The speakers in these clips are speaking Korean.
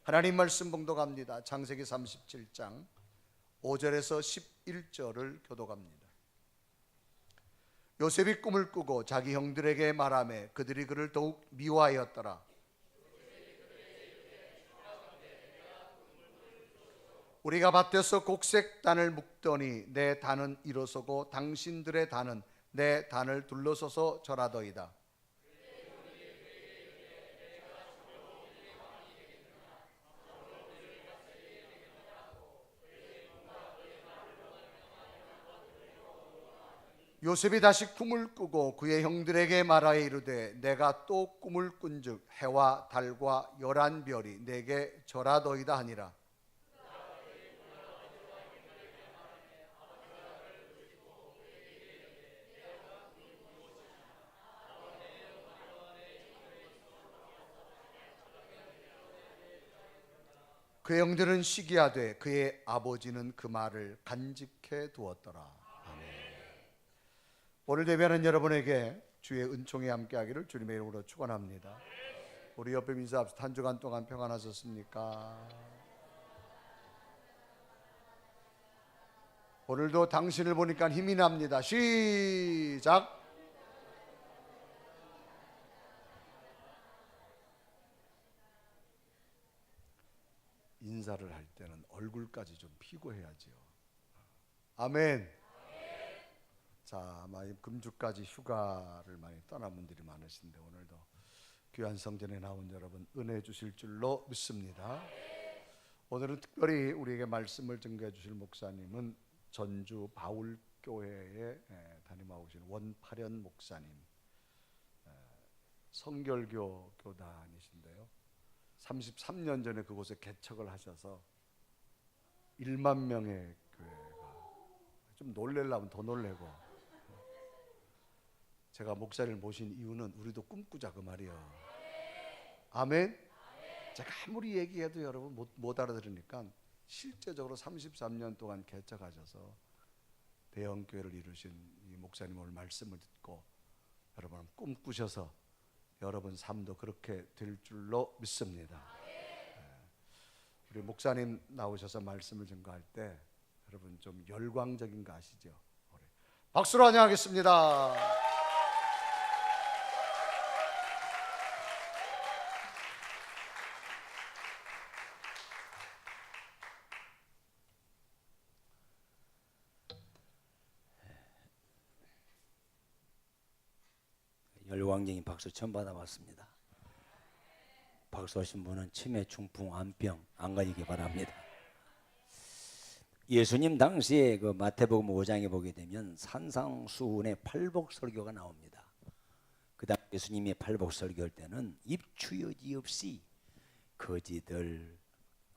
하나님 말씀 봉독합니다. 창세기 37장 5절에서 11절을 교독합니다. 요셉이 꿈을 꾸고 자기 형들에게 말하매 그들이 그를 더욱 미워하였더라. 우리가 밭에서 곡색 단을 묶더니 내 단은 일어서고 당신들의 단은 내 단을 둘러서서 절하더이다. 요셉이 다시 꿈을 꾸고 그의 형들에게 말하여 이르되 내가 또 꿈을 꾼즉 해와 달과 11별이 내게 절하더이다 하니라. 그의 형들은 시기하되 그의 아버지는 그 말을 간직해 두었더라. 오늘 대변하는 여러분에게 주의 은총이 함께하기를 주님의 이름으로 축원합니다. 우리 옆에 인사합시다. 한 주간 동안 평안하셨습니까? 오늘도 당신을 보니까 힘이 납니다. 시작! 인사를 할 때는 얼굴까지 좀 피고 해야지요. 아멘. 자, 아마 금주까지 휴가를 많이 떠난 분들이 많으신데 오늘도 귀한 성전에 나온 여러분 은혜 주실 줄로 믿습니다. 오늘은 특별히 우리에게 말씀을 증거해 주실 목사님은 전주 바울교회에 담임하고 계신 원파련 목사님, 성결교 교단이신데요 33년 전에 그곳에 개척을 하셔서 1만 명의 교회가, 좀 놀래려면 더 놀래고, 제가 목사를 모신 이유는 우리도 꿈꾸자 그 말이에요. 아멘. 제가 아무리 얘기해도 여러분 못 알아들으니까 실제적으로 33년 동안 개척하셔서 대형교회를 이루신 이 목사님 오늘 말씀을 듣고 여러분 꿈꾸셔서 여러분 삶도 그렇게 될 줄로 믿습니다. 우리 목사님 나오셔서 말씀을 증거할 때 여러분 좀 열광적인 거 아시죠? 박수로 환영하겠습니다. 열광적인 박수 처음 받아봤습니다. 박수 하신 분은 치매, 중풍, 암병 안 가지기 바랍니다. 예수님 당시에 그 마태복음 5장에 보게 되면 산상수훈의 팔복설교가 나옵니다. 그다음 예수님이 팔복설교할 때는 입추여지 없이 거지들,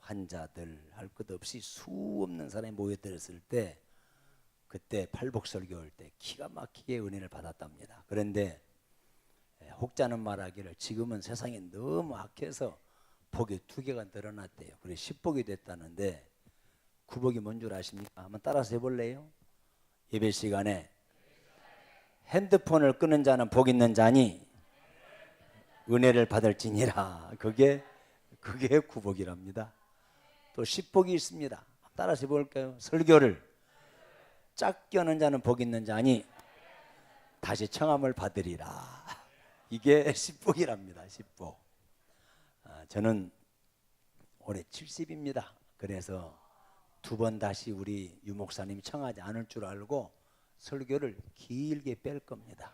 환자들 할 것 없이 수 없는 사람이 모여들었을 때 그때 팔복설교할 때 기가 막히게 은혜를 받았답니다. 그런데 혹자는 말하기를 지금은 세상이 너무 악해서 복이 2개가 늘어났대요. 그래서 10복이 됐다는데 9복이 뭔 줄 아십니까? 한번 따라서 해볼래요? 예배 시간에 핸드폰을 끄는 자는 복 있는 자니 은혜를 받을지니라. 그게 9복이랍니다. 또 10복이 있습니다. 따라서 해볼까요? 설교를 짝 껴는 자는 복 있는 자니 다시 청함을 받으리라. 이게 10복이랍니다. 10복. 저는 올해 70입니다. 그래서 2번 다시 우리 유 목사님이 청하지 않을 줄 알고 설교를 길게 뺄 겁니다.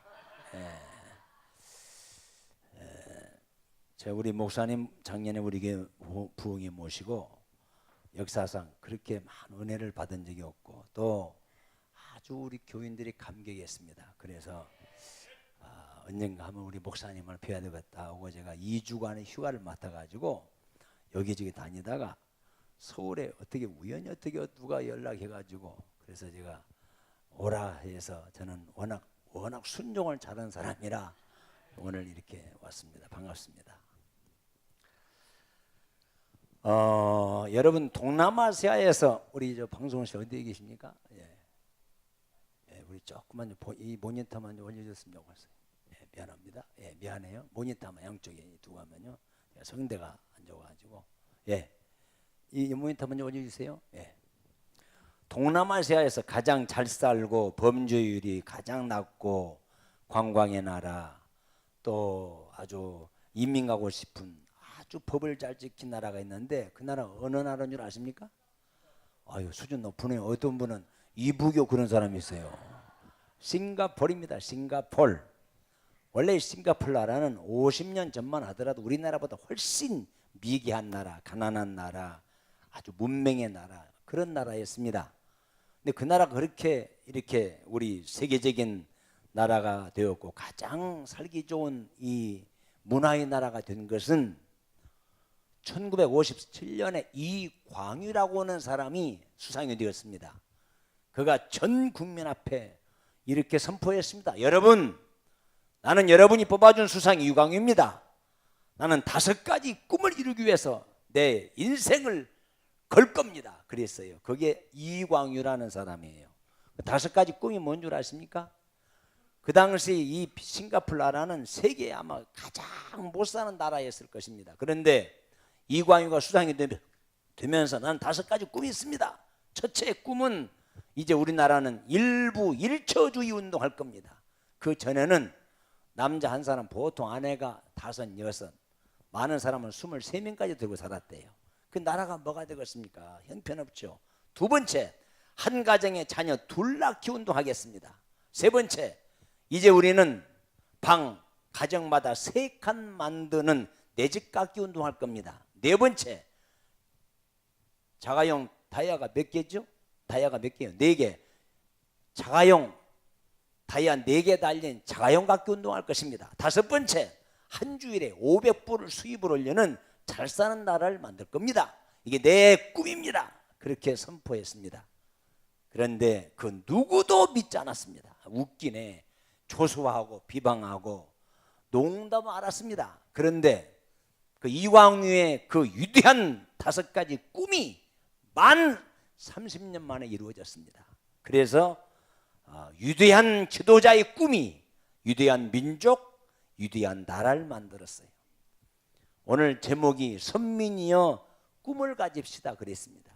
제가 우리 목사님 작년에 우리에게 부흥에 모시고 역사상 그렇게 많은 은혜를 받은 적이 없고 또 아주 우리 교인들이 감격했습니다. 그래서 언젠가 하면 우리 목사님을 뵈야 되겠다 하고 제가 2주간의 휴가를 맡아가지고 여기저기 다니다가 서울에 어떻게 우연히 어떻게 누가 연락해가지고 그래서 제가 오라 해서 저는 워낙 순종을 잘하는 사람이라 오늘 이렇게 왔습니다. 반갑습니다. 여러분 동남아시아에서 우리 저 방송실 어디에 계십니까? 우리 조금만 이 모니터만 올려줬으면 좋겠어요. 미안합니다. 미안해요. 모니터만 양쪽에 두고 하면요. 성대가 안 좋아가지고 예, 이 모니터 먼저 올려주세요. 예. 동남아시아에서 가장 잘 살고 범죄율이 가장 낮고 관광의 나라, 또 아주 이민 가고 싶은 아주 법을 잘 지킨 나라가 있는데 그 나라 어느 나라인 줄 아십니까? 아유, 수준 높으네요. 어떤 분은 이부교 그런 사람이 있어요. 싱가포르입니다. 싱가포르. 원래 싱가포르 나라는 50년 전만 하더라도 우리나라보다 훨씬 미개한 나라, 가난한 나라, 아주 문명의 나라, 그런 나라였습니다. 근데 그 나라가 그렇게 이렇게 우리 세계적인 나라가 되었고 가장 살기 좋은 이 문화의 나라가 된 것은 1957년에 이광유라고 하는 사람이 수상이 되었습니다. 그가 전 국민 앞에 이렇게 선포했습니다. 여러분, 나는 여러분이 뽑아준 수상이 이광유입니다. 나는 5가지 꿈을 이루기 위해서 내 인생을 걸 겁니다. 그랬어요. 그게 이광유라는 사람이에요. 5가지 꿈이 뭔 줄 아십니까? 그 당시 이 싱가포르 나라는 세계에 아마 가장 못 사는 나라였을 것입니다. 그런데 이광유가 수상이 되면서 나는 5가지 꿈이 있습니다. 첫째 꿈은 이제 우리나라는 일부 일처주의 운동할 겁니다. 그 전에는 남자 한 사람, 보통 아내가 5, 6, 많은 사람은 23명까지 들고 살았대요. 그 나라가 뭐가 되겠습니까? 형편없죠. 두 번째, 한 가정에 자녀 둘 낳기 운동하겠습니다. 세 번째, 이제 우리는 가정마다 3칸 만드는 내 집 갖기 운동할 겁니다. 네 번째, 자가용 다이아가 몇 개죠? 다이아가 몇 개요? 4개. 자가용 다이아 4개 달린 자가용 갖기 운동할 것입니다. 5번째, 한 주일에 500불을 수입을 올려는 잘 사는 나라를 만들 겁니다. 이게 내 꿈입니다. 그렇게 선포했습니다. 그런데 그 누구도 믿지 않았습니다. 웃기네. 조소하고 비방하고 농담을 알았습니다. 그런데 그 이광유의 그 위대한 5가지 꿈이 만 30년 만에 이루어졌습니다. 그래서 위대한 지도자의 꿈이 위대한 민족, 위대한 나라를 만들었어요. 오늘 제목이 선민이여 꿈을 가집시다 그랬습니다.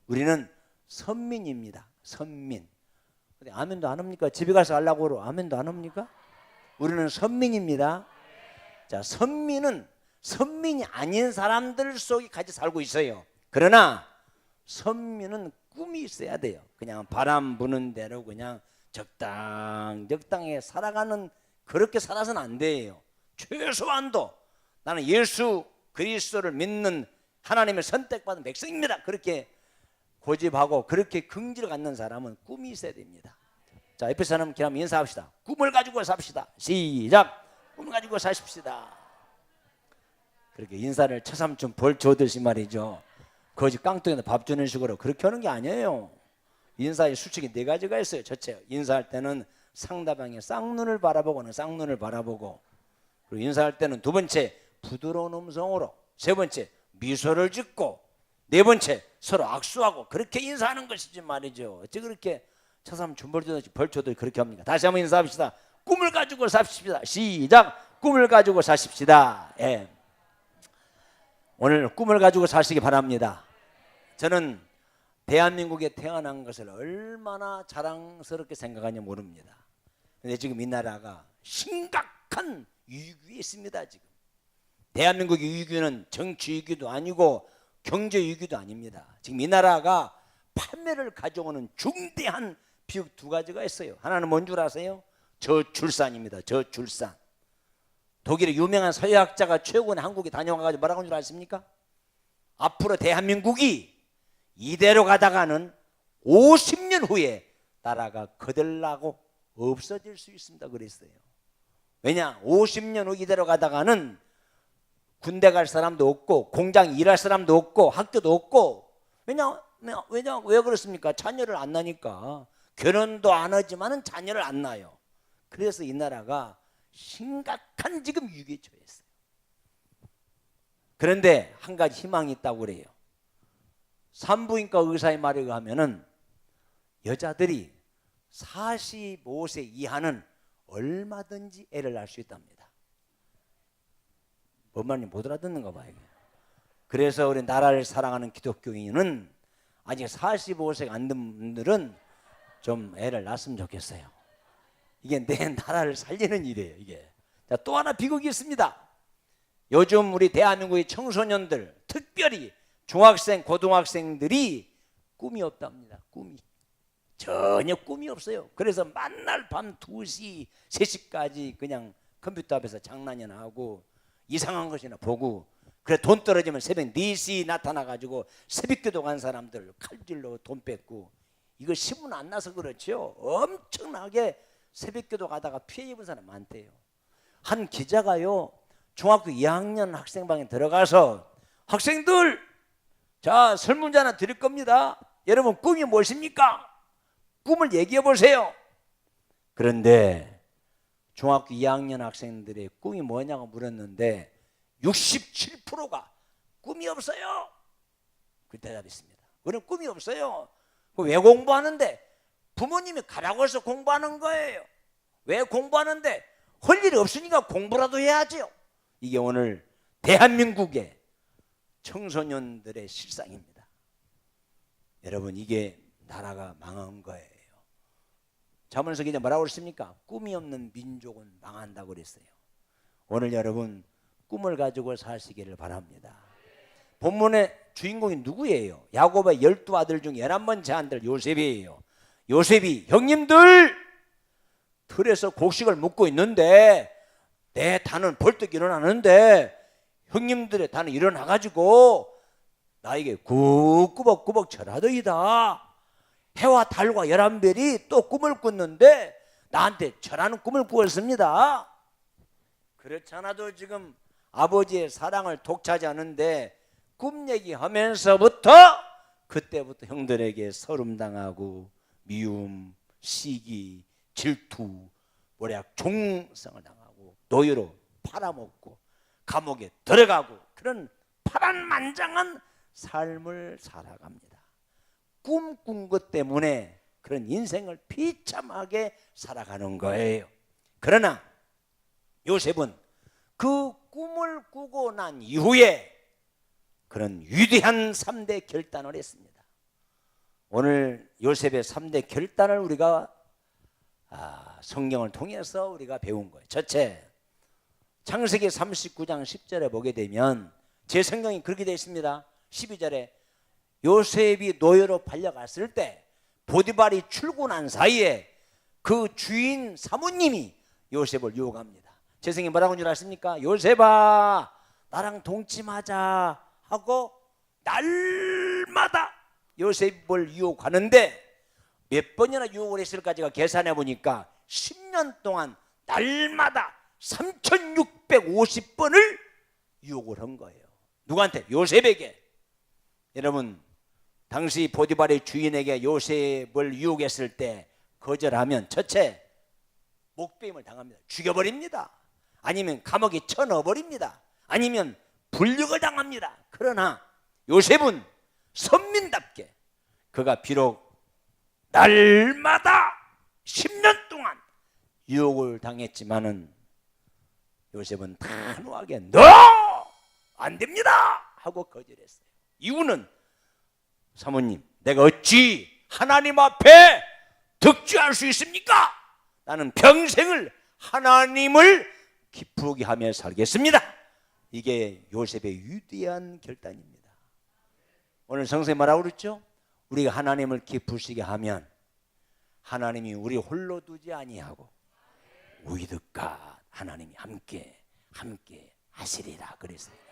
우리는 선민입니다. 선민. 근데 아멘도 안 합니까? 집에 가서 하려고 그러고 아멘도 안 합니까? 우리는 선민입니다. 자, 선민이 아닌 사람들 속에 같이 살고 있어요. 그러나 선민은 꿈이 있어야 돼요. 그냥 바람 부는 대로 그냥 적당히 살아가는, 그렇게 살아서는 안 돼요. 최소한도 나는 예수 그리스도를 믿는 하나님의 선택받은 백성입니다. 그렇게 고집하고 그렇게 긍지를 갖는 사람은 꿈이 있어야 됩니다. 자, 옆에 사람 기하면 인사합시다. 꿈을 가지고 삽시다. 시작. 꿈을 가지고 사십시다. 그렇게 인사를 처삼촌 벌 줘듯이 말이죠. 거지 깡통에다 밥 주는 식으로 그렇게 하는 게 아니에요. 인사의 수칙이 4가지가 있어요. 첫째, 인사할 때는 상대방의 쌍눈을 바라보고는 쌍눈을 바라보고, 그리고 인사할 때는 두 번째, 부드러운 음성으로, 세 번째, 미소를 짓고, 네 번째, 서로 악수하고 그렇게 인사하는 것이지 말이죠. 어째 그렇게 처삼촌 벌 줘듯이 그렇게 합니까? 다시 한번 인사합시다. 꿈을 가지고 삽시다. 시작. 꿈을 가지고 사십시다. 예. 오늘 꿈을 가지고 사시기 바랍니다. 저는 대한민국에 태어난 것을 얼마나 자랑스럽게 생각하냐 모릅니다. 근데 지금 이 나라가 심각한 위기에 있습니다. 지금 대한민국의 위기는 정치 위기도 아니고 경제 위기도 아닙니다. 지금 이 나라가 판매를 가져오는 중대한 비극 2가지가 있어요. 하나는 뭔 줄 아세요? 저출산입니다. 저출산. 독일의 유명한 서예학자가 최고의 한국에 다녀와가지고 뭐라고 하는 줄 아십니까? 앞으로 대한민국이 이대로 가다가는 50년 후에 나라가 거들나고 없어질 수 있습니다. 그랬어요. 왜냐? 50년 후 이대로 가다가는 군대 갈 사람도 없고 공장 일할 사람도 없고 학교도 없고, 왜 그렇습니까? 자녀를 안 낳으니까. 결혼도 안 하지만은 자녀를 안 낳아요. 그래서 이 나라가 심각한 지금 위기에 처했어요. 그런데 한 가지 희망이 있다고 그래요. 산부인과 의사의 말에 의하면은 여자들이 45세 이하는 얼마든지 애를 낳을 수 있답니다. 뭔 말인지 못 알아듣는가 봐요. 그래서 우리 나라를 사랑하는 기독교인은 아직 45세가 안 된 분들은 좀 애를 낳았으면 좋겠어요. 이게 내 나라를 살리는 일이에요. 이게. 자, 또 하나 비극이 있습니다. 요즘 우리 대한민국의 청소년들, 특별히 중학생, 고등학생들이 꿈이 없답니다. 꿈이. 전혀 꿈이 없어요. 그래서 만날 밤 2시, 3시까지 그냥 컴퓨터 앞에서 장난이나 하고 이상한 것이나 보고, 그래 돈 떨어지면 새벽 4시 나타나가지고 새벽기도 간 사람들 칼질로 돈 뺏고, 이거 신문 안 나서 그렇죠. 엄청나게 새벽기도 가다가 피해 입은 사람 많대요. 한 기자가요, 중학교 2학년 학생방에 들어가서 학생들, 자 설문지 하나 드릴 겁니다. 여러분 꿈이 무엇입니까? 꿈을 얘기해 보세요. 그런데 중학교 2학년 학생들의 꿈이 뭐냐고 물었는데 67%가 꿈이 없어요. 그 대답했습니다. 우리는 꿈이 없어요. 왜 공부하는데? 부모님이 가라고 해서 공부하는 거예요. 왜 공부하는데? 할 일이 없으니까 공부라도 해야죠. 이게 오늘 대한민국의 청소년들의 실상입니다. 여러분, 이게 나라가 망한 거예요. 잠언에서 이제 뭐라고 그랬습니까? 꿈이 없는 민족은 망한다고 그랬어요. 오늘 여러분 꿈을 가지고 사시기를 바랍니다. 본문의 주인공이 누구예요? 야곱의 12아들 중 11번째 아들 요셉이에요. 요셉이 형님들 틀에서 곡식을 묻고 있는데 내 단은 벌떡 일어나는데 형님들의 단은 일어나가지고 나에게 꾸벅꾸벅 절하더이다. 해와 달과 11별이 또 꿈을 꿨는데 나한테 절하는 꿈을 꾸었습니다. 그렇잖아도 지금 아버지의 사랑을 독차지하는데 꿈 얘기하면서부터 그때부터 형들에게 서름당하고 미움, 시기, 질투, 모략, 종성을 당하고 노예로 팔아먹고 감옥에 들어가고 그런 파란만장한 삶을 살아갑니다. 꿈꾼 것 때문에 그런 인생을 비참하게 살아가는 거예요. 그러나 요셉은 그 꿈을 꾸고 난 이후에 그런 위대한 3대 결단을 했습니다. 오늘 요셉의 3대 결단을 우리가 성경을 통해서 우리가 배운 거예요. 첫째, 창세기 39장 10절에 보게 되면 제 성경이 그렇게 되어 있습니다. 12절에 요셉이 노예로 팔려갔을 때 보디발이 출근한 사이에 그 주인 사모님이 요셉을 유혹합니다. 제 성경이 뭐라고 하는 줄 아십니까? 요셉아 나랑 동침하자 하고 날마다 요셉을 유혹하는데 몇 번이나 유혹을 했을까 제가 계산해 보니까 10년 동안 날마다 3650번을 유혹을 한 거예요. 누구한테? 요셉에게. 여러분 당시 보디발의 주인에게 요셉을 유혹했을 때 거절하면 첫째 목베임을 당합니다. 죽여버립니다. 아니면 감옥에 쳐넣어버립니다. 아니면 불력을 당합니다. 그러나 요셉은 선민답게 그가 비록 날마다 10년 동안 유혹을 당했지만은 요셉은 단호하게 너 안 됩니다 하고 거절했어요. 이유는 사모님 내가 어찌 하나님 앞에 득주할 수 있습니까? 나는 평생을 하나님을 기쁘게 하며 살겠습니다. 이게 요셉의 위대한 결단입니다. 오늘 성경에 뭐라고 그랬죠? 우리가 하나님을 기쁘시게 하면 하나님이 우리 홀로 두지 아니하고 우리들과 하나님이 함께 하시리라 그랬습니다.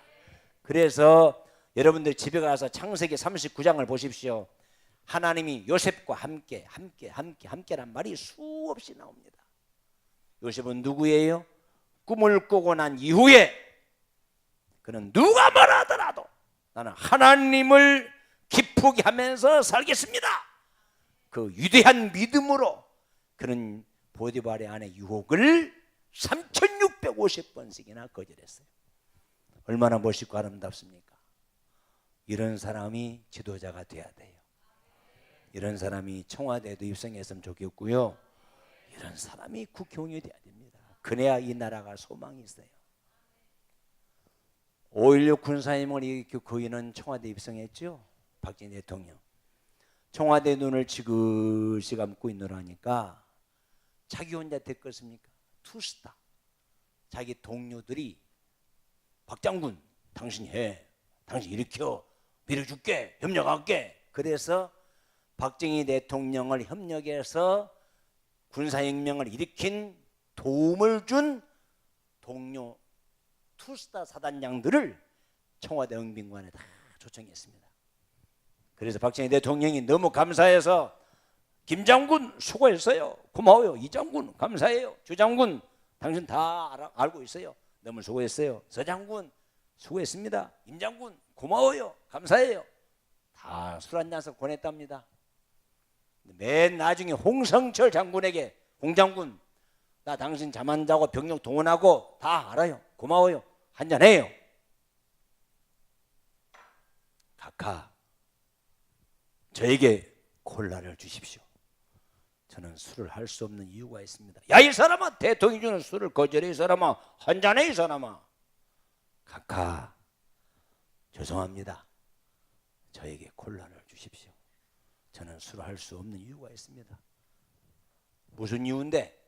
그래서 여러분들 집에 가서 창세기 39장을 보십시오. 하나님이 요셉과 함께란 말이 수없이 나옵니다. 요셉은 누구예요? 꿈을 꾸고 난 이후에 그는 누가 뭐라 하더라도 나는 하나님을 기쁘게 하면서 살겠습니다. 그 위대한 믿음으로 그는 보디발의 아내 유혹을 3650번씩이나 거절했어요. 얼마나 멋있고 아름답습니까? 이런 사람이 지도자가 돼야 돼요. 이런 사람이 청와대에도 입성했으면 좋겠고요. 이런 사람이 국회의원이 돼야 됩니다. 그래야 이 나라가 소망이 있어요. 5.16 군사혁명을 일으켜 거인은 청와대 입성했죠. 박정희 대통령. 청와대 눈을 지그시 감고 있노라니까 자기 혼자 됐겠습니까? 투스타. 자기 동료들이 박 장군 당신 해, 당신 일으켜, 밀어줄게, 협력할게. 그래서 박정희 대통령을 협력해서 군사혁명을 일으킨 도움을 준 동료 투스타 사단장들을 청와대 응빙관에 다 초청했습니다. 그래서 박정희 대통령이 너무 감사해서 김 장군 수고했어요. 고마워요. 이 장군 감사해요. 주 장군 당신 다 알고 있어요. 너무 수고했어요. 서 장군 수고했습니다. 임 장군 고마워요. 감사해요. 다 술 한잔서 보냈답니다. 맨 나중에 홍성철 장군에게 홍 장군 나 당신 잠 안 자고 병력 동원하고 다 알아요. 고마워요. 한잔해요. 각하 저에게 콜라를 주십시오. 저는 술을 할 수 없는 이유가 있습니다. 야 이 사람아 대통령이 주는 술을 거절해 이 사람아 한잔해 이 사람아. 각하 죄송합니다. 저에게 콜라를 주십시오. 저는 술을 할 수 없는 이유가 있습니다. 무슨 이유인데?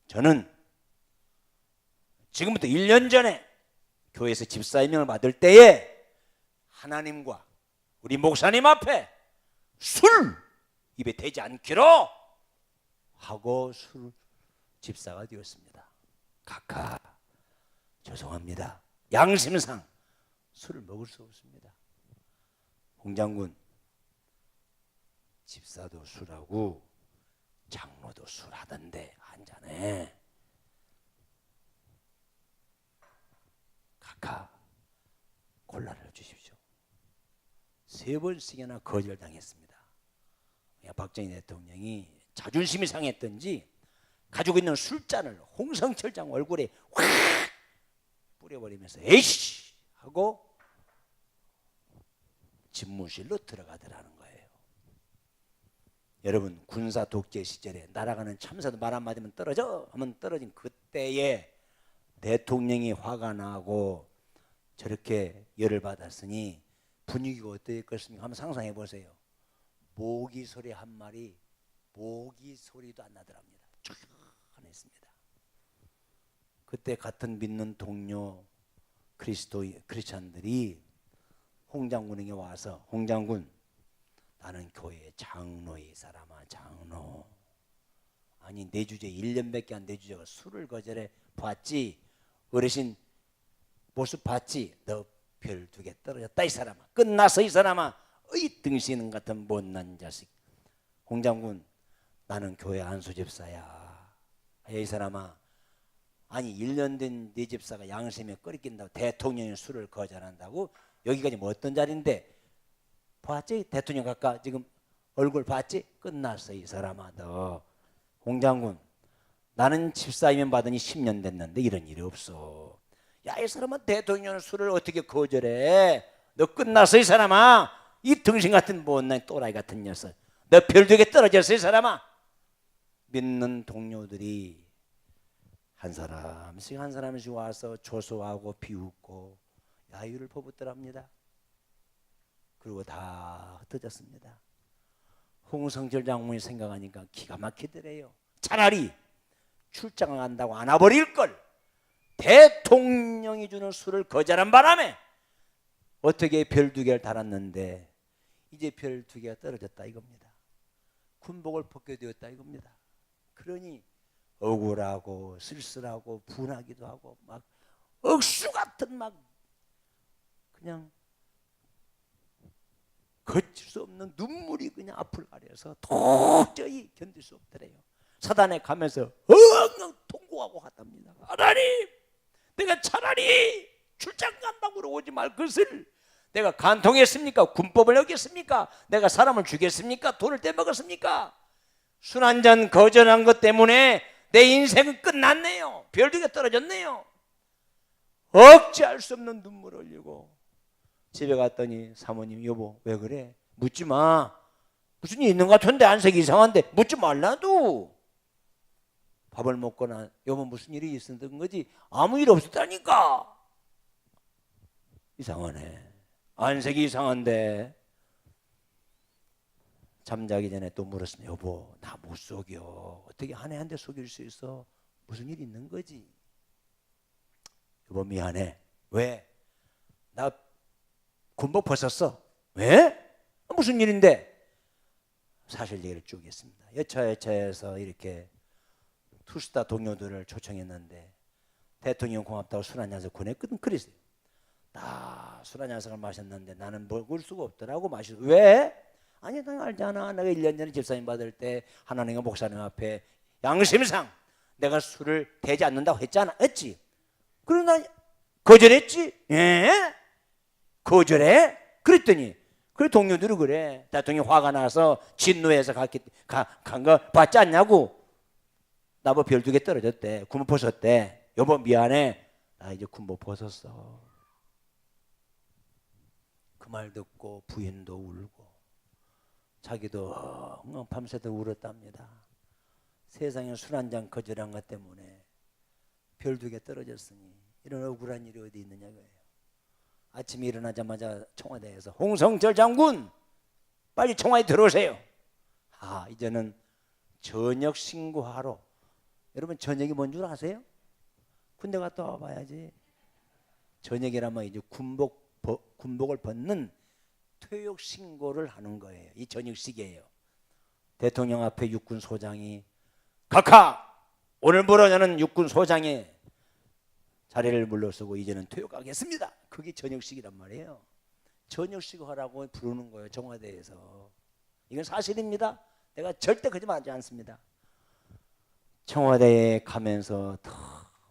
저는 지금부터 1년 전에 교회에서 집사임명을 받을 때에 하나님과 우리 목사님 앞에 술 입에 대지 않기로 하고 술 집사가 되었습니다. 각하 죄송합니다. 양심상 술을 먹을 수 없습니다. 홍 장군 집사도 술하고 장로도 술하던데 한잔해. 각하 콜라를 주십시오. 3번씩이나 거절당했습니다. 박정희 대통령이 자존심이 상했던지 가지고 있는 술잔을 홍성철 장 얼굴에 확 뿌려버리면서 에이씨 하고 집무실로 들어가더라는 거예요. 여러분 군사 독재 시절에 날아가는 참사도 말 한마디면 떨어져 하면 떨어진 그때에 대통령이 화가 나고 저렇게 열을 받았으니 분위기가 어땠겠습니까? 한번 상상해 보세요. 모기 소리 한 마리 모기 소리도 안 나더랍니다. 쫙했습니다. 그때 같은 믿는 동료 크리스찬들이 홍 장군에게 와서 홍 장군 나는 교회 장로의 사람아 장로 아니 내 주제 1년밖에 안 된 주제가 술을 거절해 봤지 어르신 모습 봤지 너 별 2개 떨어졌다 이 사람아 끝났어 이 사람아 이 등신 같은 못난 자식 홍 장군 나는 교회 안수 집사야 이 사람아 아니 1년 된 네 집사가 양심에 끓이낀다고 대통령이 술을 거절한다고 여기까지 뭐 어떤 자리인데 봤지 대통령 각각 지금 얼굴 봤지 끝났어 이 사람아 너 홍 장군 나는 집사임명 받으니 10년 됐는데 이런 일이 없어 야 이 사람은 대통령 술을 어떻게 거절해 너 끝났어 이 사람아 이 등신 같은 못난 또라이 같은 녀석 너 별 2개 떨어졌어 이 사람아 믿는 동료들이 한 사람씩 와서 조소하고 비웃고 야유를 퍼붓더랍니다. 그리고 다 흩어졌습니다. 홍성철 장군이 생각하니까 기가 막히더래요. 차라리 출장을 간다고 안아버릴 걸 대통령이 주는 술을 거절한 바람에 어떻게 별 2개를 달았는데 이제 별 2개가 떨어졌다 이겁니다. 군복을 벗게 되었다 이겁니다. 그러니 억울하고 쓸쓸하고 분하기도 하고 막 억수 같은 막 그냥 거칠 수 없는 눈물이 그냥 앞을 가려서 도저히 견딜 수 없더래요. 사단에 가면서 엉엉 통곡하고 갔답니다. 하나님 내가 차라리 출장 간다고 오지 말 것을 내가 간통했습니까? 군법을 어겼습니까? 내가 사람을 죽였습니까? 돈을 떼먹었습니까? 술 한 잔 거절한 것 때문에 내 인생은 끝났네요. 별 2개 떨어졌네요. 억제할 수 없는 눈물 흘리고 집에 갔더니 사모님 여보 왜 그래? 묻지 마. 무슨 일 있는 것 같은데 안색이 이상한데 묻지 말라도 밥을 먹거나 여보 무슨 일이 있었던 거지 아무 일 없었다니까. 이상하네. 안색이 이상한데. 잠자기 전에 또 물었습니다. 여보 나 못 속여. 어떻게 아내한테 속일 수 있어? 무슨 일 있는 거지? 여보 미안해. 왜? 나 군복 벗었어. 왜? 무슨 일인데? 사실 얘기를 쭉 했습니다. 여차여차해서 이렇게 투스타 동료들을 초청했는데 대통령 고맙다고 술 한 잔씩 보냈거든. 그랬어요. 나 술 한 잔씩을 마셨는데 나는 먹을 수가 없더라고. 마시고. 왜? 아니 나 알잖아. 내가 1년 전에 집사님 받을 때 하나님과 목사님 앞에 양심상 내가 술을 대지 않는다고 했잖아. 했지? 그러나 거절했지? 예? 거절해? 그랬더니 그래 동료들이 그래. 대통령 화가 나서 진노해서 간 거 봤지 않냐고. 나보고 별 2개 떨어졌대. 군복 벗었대. 여보 미안해. 나 이제 군복 벗었어. 그 말 듣고 부인도 울고 자기도 밤새도 울었답니다. 세상에 술 한 잔 거절한 것 때문에 별 2개 떨어졌으니 이런 억울한 일이 어디 있느냐고요. 아침에 일어나자마자 청와대에서 홍성철 장군 빨리 청와대 들어오세요. 이제는 저녁 신고하러. 여러분 저녁이 뭔 줄 아세요? 군대 갔다 와봐야지. 저녁이라면 이제 군복을 벗는 퇴역 신고를 하는 거예요. 이 저녁식이에요. 대통령 앞에 육군 소장이 각하 오늘부로 저는 육군 소장의 자리를 물러서고 이제는 퇴역하겠습니다. 그게 저녁식이란 말이에요. 저녁식 하라고 부르는 거예요. 청와대에서. 이건 사실입니다. 내가 절대 거짓말하지 않습니다. 청와대에 가면서 더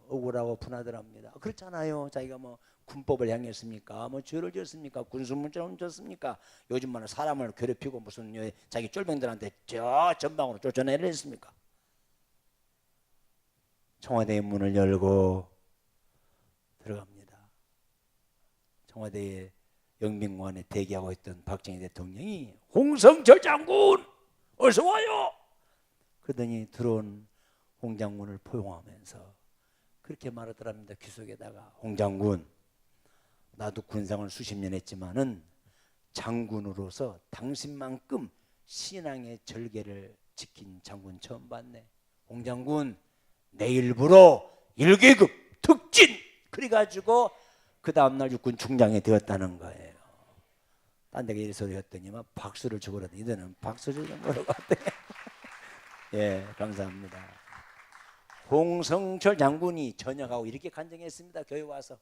억울하고 분하더랍니다. 그렇잖아요. 자기가 뭐 군법을 향했습니까? 뭐 죄를 지었습니까? 군수문자를 훔쳤습니까? 요즘만은 사람을 괴롭히고 무슨 자기 쫄병들한테 저 전방으로 쫓아내려 했습니까? 청와대의 문을 열고 들어갑니다. 청와대에 영빈관에 대기하고 있던 박정희 대통령이 홍성철 장군 어서 와요. 그러더니 들어온 홍 장군을 포용하면서 그렇게 말하더랍니다. 귀 속에다가 홍 장군 나도 군상을 수십 년 했지만은 장군으로서 당신만큼 신앙의 절개를 지킨 장군 처음 봤네. 홍 장군 내일부로 1계급 특진. 그래가지고 그 다음날 육군 중장이 되었다는 거예요. 딴 데가 이래서 되었더니만 박수를 주고라더니 이제는 박수 주는 거라고 하더니 예, 감사합니다. 홍성철 장군이 전역하고 이렇게 간증했습니다. 교회 와서.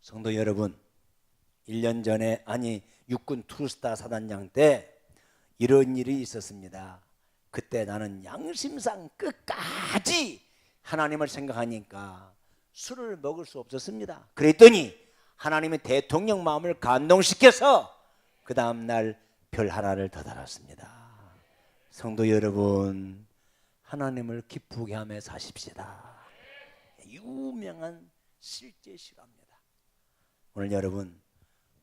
성도 여러분, 1년 전에 육군 투스타 사단장 때 이런 일이 있었습니다. 그때 나는 양심상 끝까지 하나님을 생각하니까 술을 먹을 수 없었습니다. 그랬더니 하나님의 대통령 마음을 감동시켜서 그 다음날 별 하나를 더 달았습니다. 성도 여러분, 하나님을 기쁘게 하며 사십시다. 유명한 실제 실화입니다. 오늘 여러분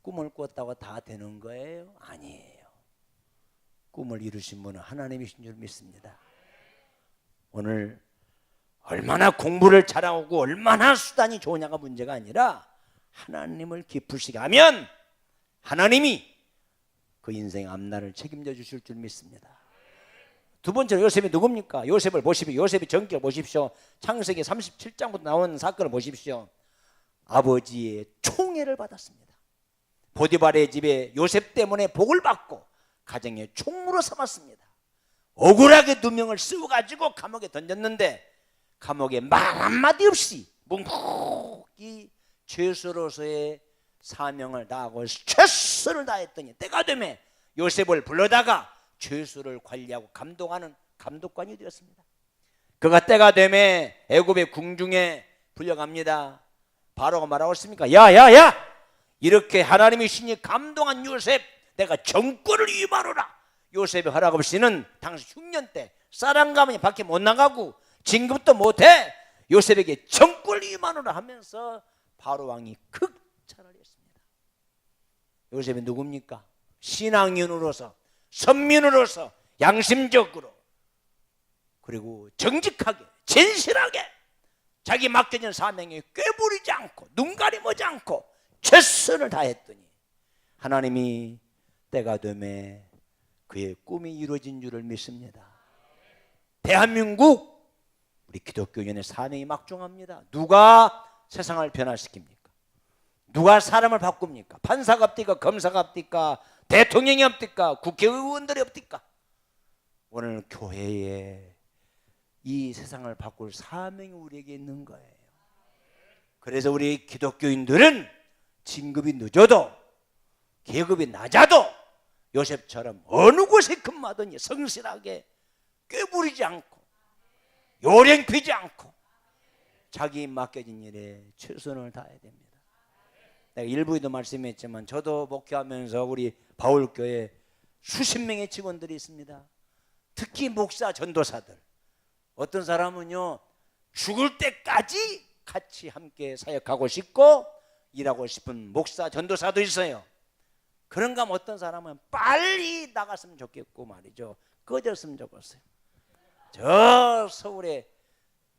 꿈을 꿨다고 다 되는 거예요? 아니에요. 꿈을 이루신 분은 하나님이신 줄 믿습니다. 오늘 얼마나 공부를 잘하고 얼마나 수단이 좋으냐가 문제가 아니라 하나님을 기쁘시게 하면 하나님이 그 인생 앞날을 책임져 주실 줄 믿습니다. 두 번째로 요셉이 누굽니까? 요셉을 보십시오. 요셉의 전격을 보십시오. 창세기 37장부터 나온 사건을 보십시오. 아버지의 총애를 받았습니다. 보디발의 집에 요셉 때문에 복을 받고 가정의 총무로 삼았습니다. 억울하게 누명을 씌워가지고 감옥에 던졌는데 감옥에 말 한마디 없이 묵묵히 죄수로서의 사명을 다하고 최선을 다했더니 때가 되면 요셉을 불러다가 죄수를 관리하고 감독하는 감독관이 되었습니다. 그가 때가 되면 애굽의 궁중에 불려갑니다. 바로가 말하고 있습니까? 야야야! 이렇게 하나님의 신이 감동한 요셉 내가 정권을 위임하노라. 요셉의 허락 없이는 당시 흉년 때 쌀한 가마니 밖에 못 나가고 진급도 못해. 요셉에게 정권을 위임하노라 하면서 바로 왕이 극찬을 했습니다. 요셉이 누굽니까? 신앙인으로서 선민으로서 양심적으로 그리고 정직하게 진실하게 자기 맡겨진 사명에 꾀부리지 않고 눈 가리지 않고 최선을 다했더니 하나님이 때가 되매 그의 꿈이 이루어진 줄을 믿습니다. 대한민국 우리 기독교인의 사명이 막중합니다. 누가 세상을 변화시킵니까? 누가 사람을 바꿉니까? 판사가 없디까? 검사가 없디까? 대통령이 없디까? 국회의원들이 없디까? 오늘 교회에 이 세상을 바꿀 사명이 우리에게 있는 거예요. 그래서 우리 기독교인들은 진급이 늦어도 계급이 낮아도 요셉처럼 어느 곳에 근무하든지 성실하게 꾀부리지 않고 요령 피지 않고 자기 맡겨진 일에 최선을 다해야 됩니다. 내가 일부에도 말씀했지만 저도 목회하면서 우리 바울교회 수십 명의 직원들이 있습니다. 특히 목사 전도사들, 어떤 사람은요 죽을 때까지 같이 함께 사역하고 싶고 일하고 싶은 목사 전도사도 있어요. 그런가 하면 어떤 사람은 빨리 나갔으면 좋겠고 말이죠, 꺼졌으면 좋겠어요. 저 서울에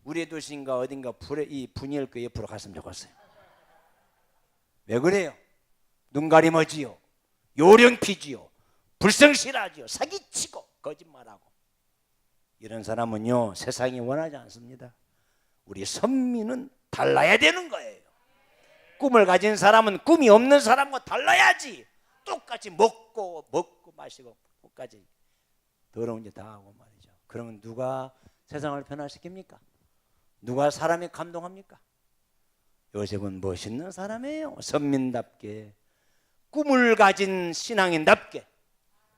우리의 도시인가 어딘가 이 분열교 옆으로 갔으면 좋겠어요. 왜 그래요? 눈 가리머지요, 요령 피지요, 불성실하지요, 사기치고 거짓말하고. 이런 사람은요 세상이 원하지 않습니다. 우리 선민은 달라야 되는 거예요. 꿈을 가진 사람은 꿈이 없는 사람과 달라야지. 똑같이 먹고 마시고 끝까지 더러운 짓 다 하고 말이죠. 그러면 누가 세상을 변화시킵니까? 누가 사람이 감동합니까? 요셉은 멋있는 사람이에요. 선민답게 꿈을 가진 신앙인답게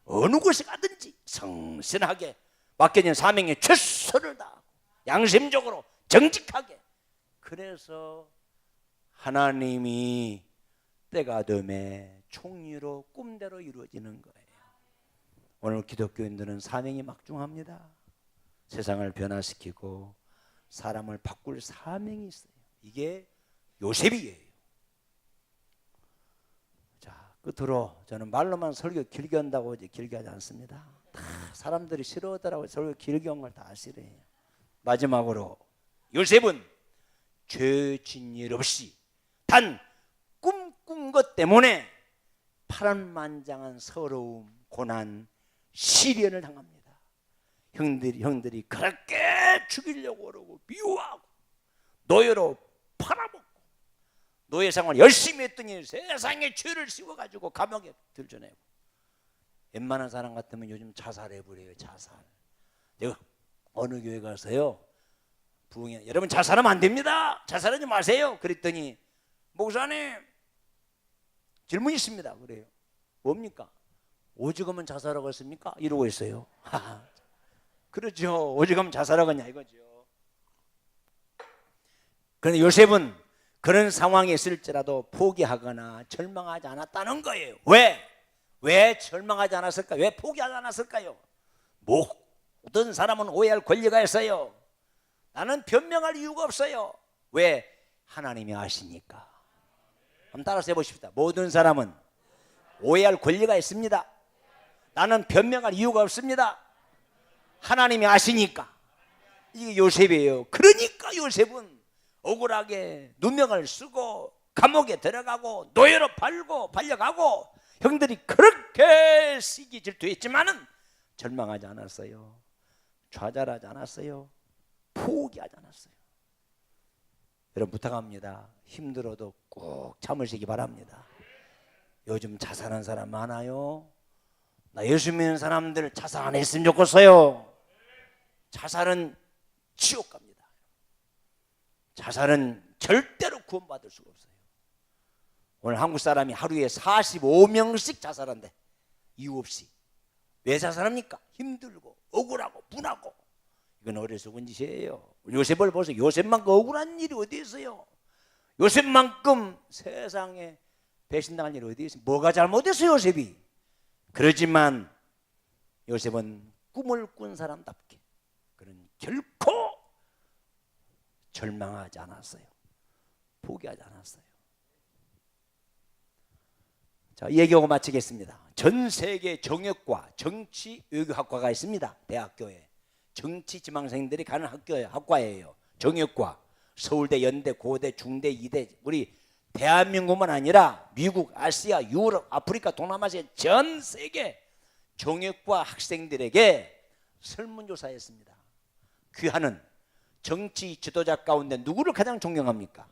어느 곳에 가든지 성실하게 맡겨진 사명에 최선을 다하고 양심적으로 정직하게. 그래서 하나님이 때가 되매 총리로 꿈대로 이루어지는 거예요. 오늘 기독교인들은 사명이 막중합니다. 세상을 변화시키고 사람을 바꿀 사명이 있어요. 이게 요셉이에요. 자, 끝으로 저는 말로만 설교 길게 한다고 이제 길게 하지 않습니다. 다 사람들이 싫어하더라고요. 설교 길게 한 걸 다 싫어해요. 마지막으로 요셉은 죄 진 일 없이 단 꿈꾼 것 때문에 파란만장한 서러움, 고난, 시련을 당합니다. 형들이 그렇게 죽이려고 그러고 미워하고 노예로 팔아먹고 노예 생활 열심히 했더니 세상에 죄를 씌워가지고 감옥에 들쳐내고. 웬만한 사람 같으면 요즘 자살해버려요. 자살. 내가 어느 교회 가서요 부흥회, 여러분 자살하면 안 됩니다, 자살하지 마세요 그랬더니 목사님 질문 있습니다. 그래요. 뭡니까? 오죽하면 자살하겠습니까? 이러고 있어요. 그렇죠. 오죽하면 자살하겠냐 이거죠. 그런데 요셉은 그런 상황에 있을지라도 포기하거나 절망하지 않았다는 거예요. 왜 절망하지 않았을까요? 왜 포기하지 않았을까요? 모든 사람은 오해할 권리가 있어요. 나는 변명할 이유가 없어요. 왜? 하나님이 아시니까. 한번 따라서 해보십시다. 모든 사람은 오해할 권리가 있습니다. 나는 변명할 이유가 없습니다. 하나님이 아시니까. 이게 요셉이에요. 그러니까 요셉은 억울하게 누명을 쓰고 감옥에 들어가고 노예로 팔려가고 형들이 그렇게 시기 질투했지만은 절망하지 않았어요. 좌절하지 않았어요. 포기하지 않았어요. 여러분 부탁합니다. 힘들어도 꼭 참으시기 바랍니다. 요즘 자살한 사람 많아요. 나 예수 믿는 사람들 자살 안 했으면 좋겠어요. 자살은 지옥 갑니다. 자살은 절대로 구원받을 수가 없어요. 오늘 한국 사람이 하루에 45명씩 자살한대. 이유 없이. 왜 자살합니까? 힘들고 억울하고 분하고. 이건 어리석은 짓이에요. 요셉을 보세요. 요셉만큼 억울한 일이 어디 있어요? 요셉만큼 세상에 배신당할 일이 어디 있어요? 뭐가 잘못했어요 요셉이? 그러지만 요셉은 꿈을 꾼 사람답게 그는 결코 절망하지 않았어요. 포기하지 않았어요. 자, 얘기하고 마치겠습니다. 전 세계 정역과 정치 외교학과가 있습니다. 대학교에 정치 지망생들이 가는 학과예요. 정육과. 서울대, 연대, 고대, 중대, 이대. 우리 대한민국만 아니라 미국, 아시아, 유럽, 아프리카, 동남아시아 전 세계 정육과 학생들에게 설문조사했습니다. 귀하는 정치 지도자 가운데 누구를 가장 존경합니까?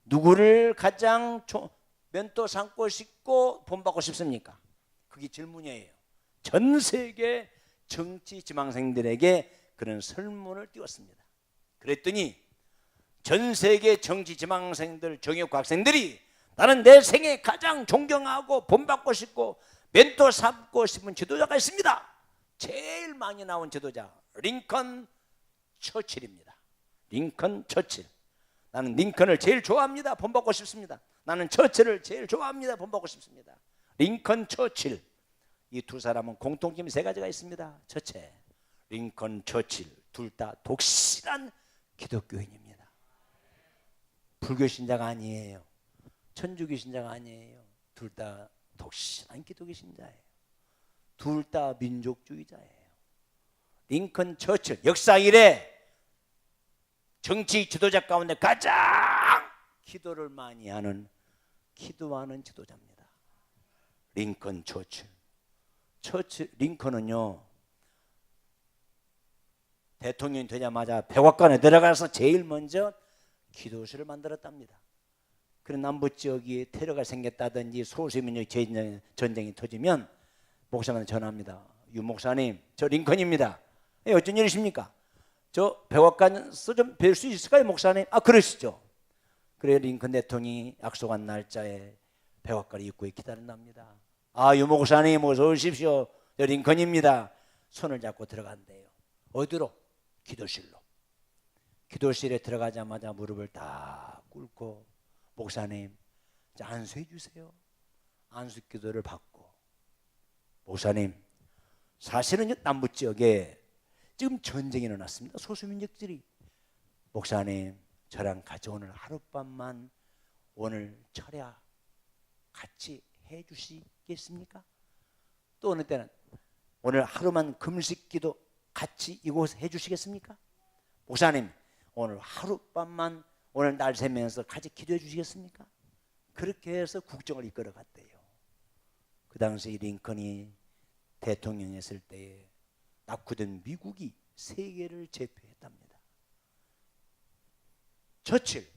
누구를 가장 면도 삼고 싶고 본받고 싶습니까? 그게 질문이에요. 전 세계 정치 지망생들에게 그런 설문을 띄웠습니다. 그랬더니 전 세계 정치 지망생들, 정육 학생들이 나는 내 생에 가장 존경하고 본받고 싶고 멘토 삼고 싶은 지도자가 있습니다. 제일 많이 나온 지도자 링컨 처칠입니다. 링컨 처칠. 나는 링컨을 제일 좋아합니다. 본받고 싶습니다. 나는 처칠을 제일 좋아합니다. 본받고 싶습니다. 링컨 처칠. 이 두 사람은 공통점이 세 가지가 있습니다. 첫째, 링컨 처칠 둘 다 독실한 기독교인입니다. 불교 신자가 아니에요. 천주교 신자가 아니에요. 둘 다 독실한 기독교 신자예요. 둘 다 민족주의자예요. 링컨 처칠 역사 이래 정치 지도자 가운데 가장 기도를 많이 하는 기도하는 지도자입니다. 링컨 처칠. 링컨은요 대통령이 되자마자 백악관에 들어가서 제일 먼저 기도실을 만들었답니다. 그런 남부 지역에 테러가 생겼다든지 소수민족 전쟁이 터지면 목사님한테 전화합니다. 유 목사님, 저 링컨입니다. 어쩐 일이십니까? 저 백악관에서 좀 뵐 수 있을까요, 목사님? 아, 그러시죠. 그래 링컨 대통령이 약속한 날짜에 백악관 입구에 기다린답니다. 아, 유 목사님 어서 오십시오. 저 링컨입니다. 손을 잡고 들어간대요. 어디로? 기도실로. 기도실에 들어가자마자 무릎을 딱 꿇고 목사님 안수해 주세요. 안수 기도를 받고 목사님 사실은 남부 지역에 지금 전쟁이 일어났습니다. 소수민족들이 목사님 저랑 같이 오늘 하룻밤만 오늘 철야 같이 해 주시겠습니까? 또 어느 때는 오늘 하루만 금식기도 같이 이곳에 해 주시겠습니까? 목사님 오늘 하룻밤만 오늘 날 새면서 같이 기도해 주시겠습니까? 그렇게 해서 국정을 이끌어 갔대요. 그 당시 링컨이 대통령이었을 때에 낙후된 미국이 세계를 제패했답니다. 처칠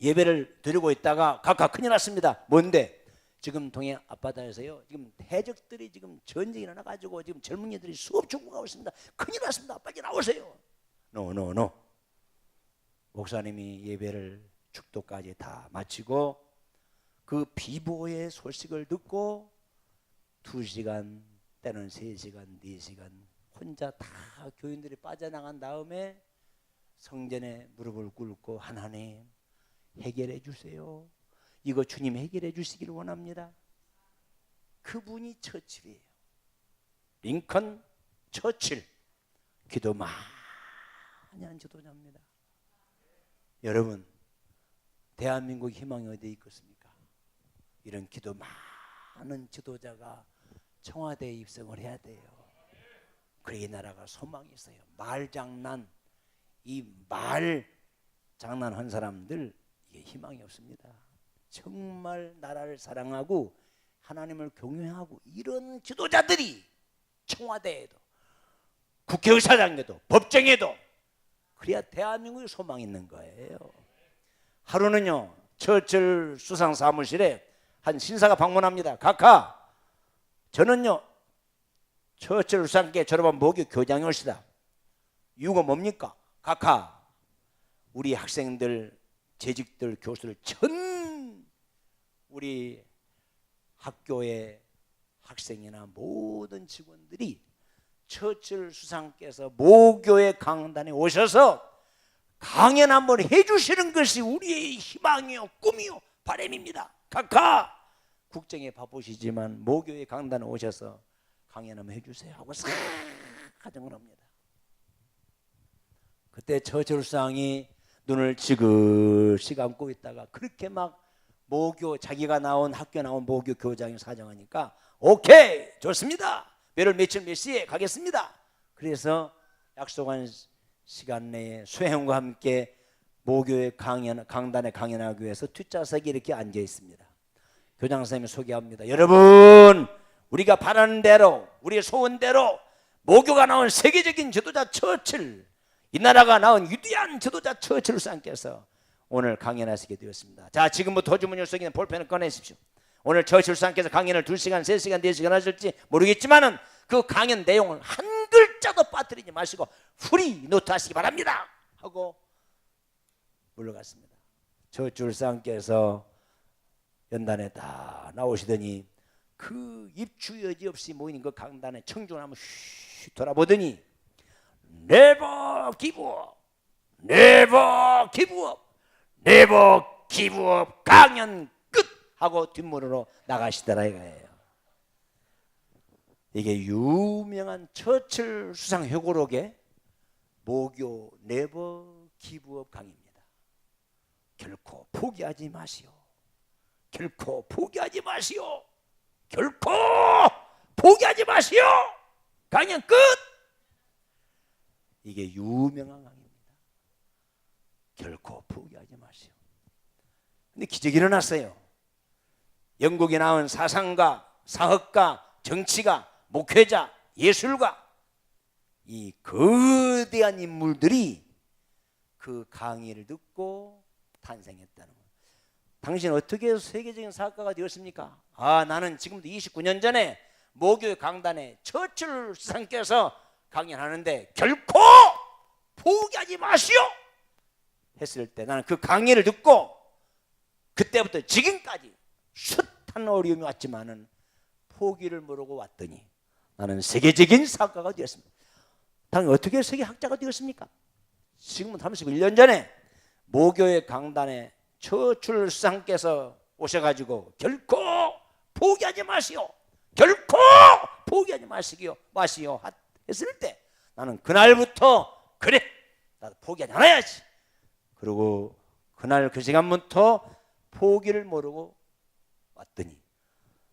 예배를 드리고 있다가 각각 큰일 났습니다. 뭔데? 지금 동해 앞바다에서요. 지금 해적들이 지금 전쟁이 일어나가지고 지금 젊은이들이 수업 중국하고 있습니다. 큰일 났습니다. 빨리 나오세요. 노. 목사님이 예배를 축도까지 다 마치고 그 비보의 소식을 듣고 2시간 때는 3시간 4시간 혼자 다 교인들이 빠져나간 다음에 성전에 무릎을 꿇고 하나님 해결해 주세요. 이거 주님 해결해 주시기를 원합니다. 그분이 처칠이에요. 링컨 처칠. 기도 많이 한 지도자입니다. 여러분 대한민국 희망이 어디에 있겠습니까? 이런 기도 많은 지도자가 청와대에 입성을 해야 돼요. 그래 이 나라가 소망이 있어요. 말장난 이 말 장난한 사람들 이게 희망이 없습니다. 정말 나라를 사랑하고 하나님을 경외하고 이런 지도자들이 청와대에도 국회의사당에도 법정에도 그래야 대한민국에 소망이 있는 거예요. 하루는요 처칠 수상 사무실에 한 신사가 방문합니다. 각하 저는요 처칠 수상께 졸업한 모교 교장이 올시다. 이유가 뭡니까? 각하 우리 학생들 재직들 교수들 전 우리 학교의 학생이나 모든 직원들이 처칠 수상께서 모교의 강단에 오셔서 강연 한번 해주시는 것이 우리의 희망이요 꿈이요 바람입니다. 각하 국정에 바쁘시지만 모교의 강단에 오셔서 강연 한번 해주세요 하고 싹 가정을 합니다. 그때 처칠 수상이 눈을 지그시 감고 있다가 그렇게 막 모교 자기가 나온 학교 나온 모교 교장이 사정하니까 오케이 좋습니다. 며칠 몇 시에 가겠습니다. 그래서 약속한 시간 내에 수행과 함께 모교회 강단에 강연하기 위해서 뒷좌석에 이렇게 앉아 있습니다. 교장 선생님이 소개합니다. 여러분, 우리가 바라는 대로, 우리의 소원대로 모교가 나온 세계적인 지도자 처칠, 이 나라가 나온 위대한 지도자 처칠 수상께서 오늘 강연하시게 되었습니다. 자, 지금부터 호주문을 속에 있는 볼펜을 꺼내십시오. 오늘 처칠 수상께서 강연을 2시간, 3시간, 4시간 하실지 모르겠지만은 그 강연 내용을 한 글자도 빠뜨리지 마시고 풀이 노트 하시기 바랍니다 하고 물러갔습니다. 처칠 수상께서 연단에 다 나오시더니 그 입추 여지 없이 모인 그 강단에 청중을 한번 휙 돌아보더니 Never give up, never give up, never give up, 강연 끝 하고 뒷문으로 나가시더라 이거예요. 이게 유명한 처칠 수상 회고록의 모교 Never give up 강의입니다. 결코 포기하지 마시오. 결코 포기하지 마시오. 결코 포기하지 마시오. 강연 끝. 이게 유명한 강의입니다. 결코 포기하지 마시오. 근데 기적이 일어났어요. 영국에 나온 사상가, 사학가, 정치가, 목회자, 예술가, 이 거대한 인물들이 그 강의를 듣고 탄생했다는 거예요. 당신 어떻게 해서 세계적인 사학가가 되었습니까? 나는 지금부터 29년 전에 모교의 강단에 처칠 수상께서 강연하는데 결코 포기하지 마시오 했을 때 나는 그 강의를 듣고 그때부터 지금까지 숱한 어려움이 왔지만은 포기를 모르고 왔더니 나는 세계적인 사학가가 되었습니다. 당연히 어떻게 세계학자가 되었습니까? 지금은 31년 전에 모교의 강단에 처칠 수상께서 오셔가지고 결코 포기하지 마시오, 결코 포기하지 마시오 했을 때 나는 그날부터 그래 나도 포기하지 않아야지. 그리고 그날 그 시간부터 포기를 모르고 왔더니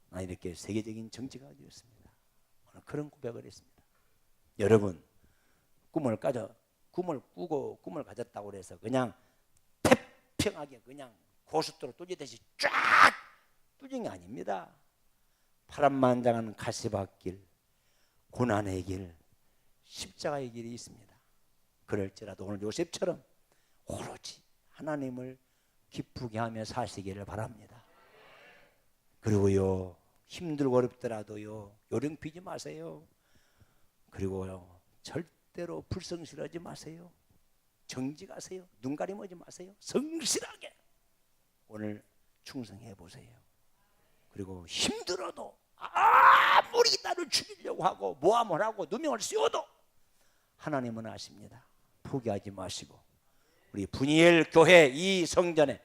나 이렇게 세계적인 정치가 되었습니다. 오늘 그런 고백을 했습니다. 여러분, 꿈을 꾸고 꿈을 가졌다고 해서 그냥 태평하게 그냥 고속도로 뚫리듯이 쫙 뚫린 게 아닙니다. 파란만장한 가시밭길, 고난의 길, 십자가의 길이 있습니다. 그럴지라도 오늘 요셉처럼 오로지 하나님을 기쁘게 하며 사시기를 바랍니다. 그리고요, 힘들고 어렵더라도요, 요령 피지 마세요. 그리고요, 절대로 불성실하지 마세요. 정직하세요. 눈 가림하지 마세요. 성실하게 오늘 충성해 보세요. 그리고 힘들어도 아무리 나를 죽이려고 하고 모함을 하고 누명을 씌워도 하나님은 아십니다. 포기하지 마시고 우리 분이엘 교회 이 성전에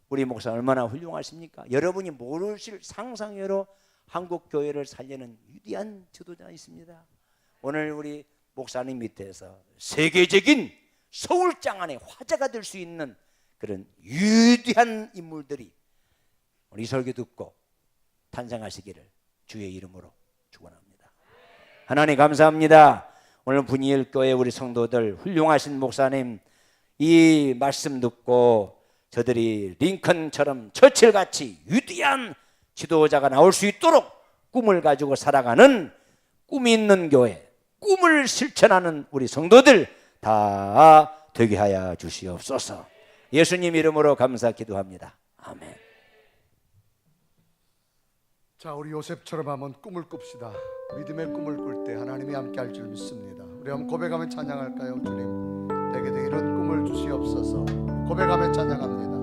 우리 목사 얼마나 훌륭하십니까? 여러분이 모르실 상상외로 한국 교회를 살리는 위대한 지도자 있습니다. 오늘 우리 목사님 밑에서 세계적인 서울장 안에 화제가 될 수 있는 그런 위대한 인물들이 우리 설교 듣고 탄생하시기를 주의 이름으로 축원합니다. 하나님 감사합니다. 오늘 분이엘 교회 우리 성도들 훌륭하신 목사님 이 말씀 듣고 저들이 링컨처럼 처칠같이 위대한 지도자가 나올 수 있도록 꿈을 가지고 살아가는 꿈 있는 교회, 꿈을 실천하는 우리 성도들 다 되게 하여 주시옵소서. 예수님 이름으로 감사 기도합니다. 아멘. 자, 우리 요셉처럼 한번 꿈을 꿉시다. 믿음의 꿈을 꿀 때 하나님이 함께 할 줄 믿습니다. 우리 한번 고백하며 찬양할까요? 주님, 내게 이런 꿈을 주시옵소서. 고백하며 찬양합니다.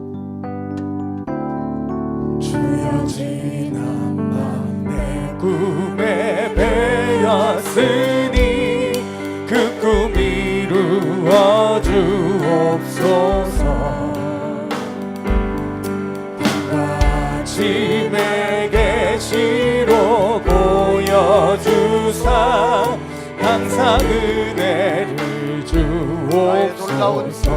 주여 지난 밤 내 꿈에 배었으니 그 꿈 이루어 주옵소서. 밤같이 내게 시로 보여주사 항상 은혜를 주옵소서.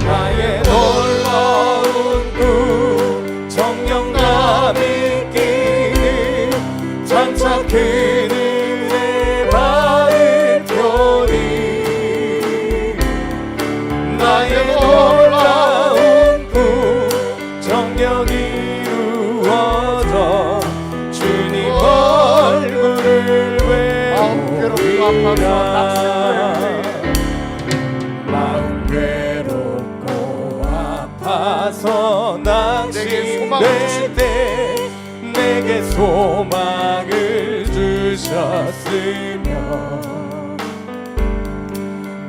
나의 놀라운 꿈 정령감 있기를 장차 그 은혜 받아 나의 놀라운 꿈 정녕 이루어져 주님 얼굴을 괴롭고 아파서 마음 괴롭고 아파서 내게 소망을 낙심될 때 내게 소망을 주셨으며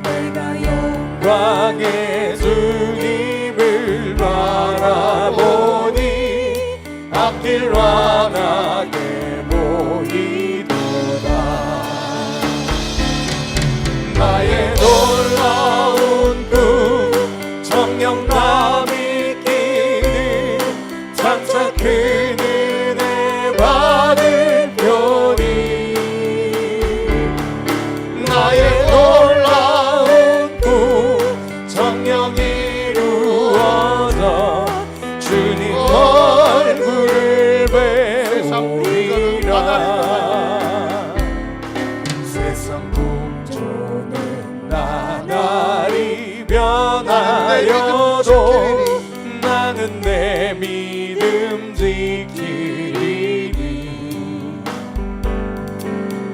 내가 영광의 주님을 바라보니 앞길 환하게 보이도다. 나의 놀라운 꿈 정녕 남이 끼는 장차 큰 은혜 받을 편이 나의 놀라운 꿈 정녕 이루어져 주님 얼굴을 배우리라. 세상 풍조는 나날이 변하여도 나는 내 믿음 지키리니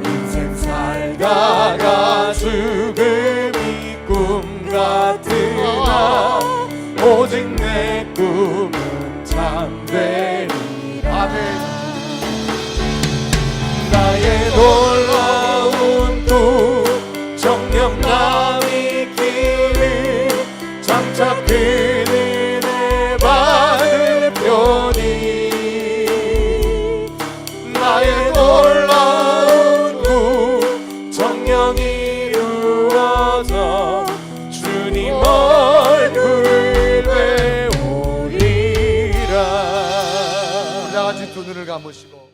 인생 살다가 죽음이 꿈 같으나 오직 내 꿈은 참되리라. 나의 놀라운 꿈 정녕 남이 끼는 장차 큰 은혜 받을 편이 나의 놀라운 꿈 정녕 이루어져 주님 얼굴 배우리라. 우리 다 같이 두 눈을 감으시고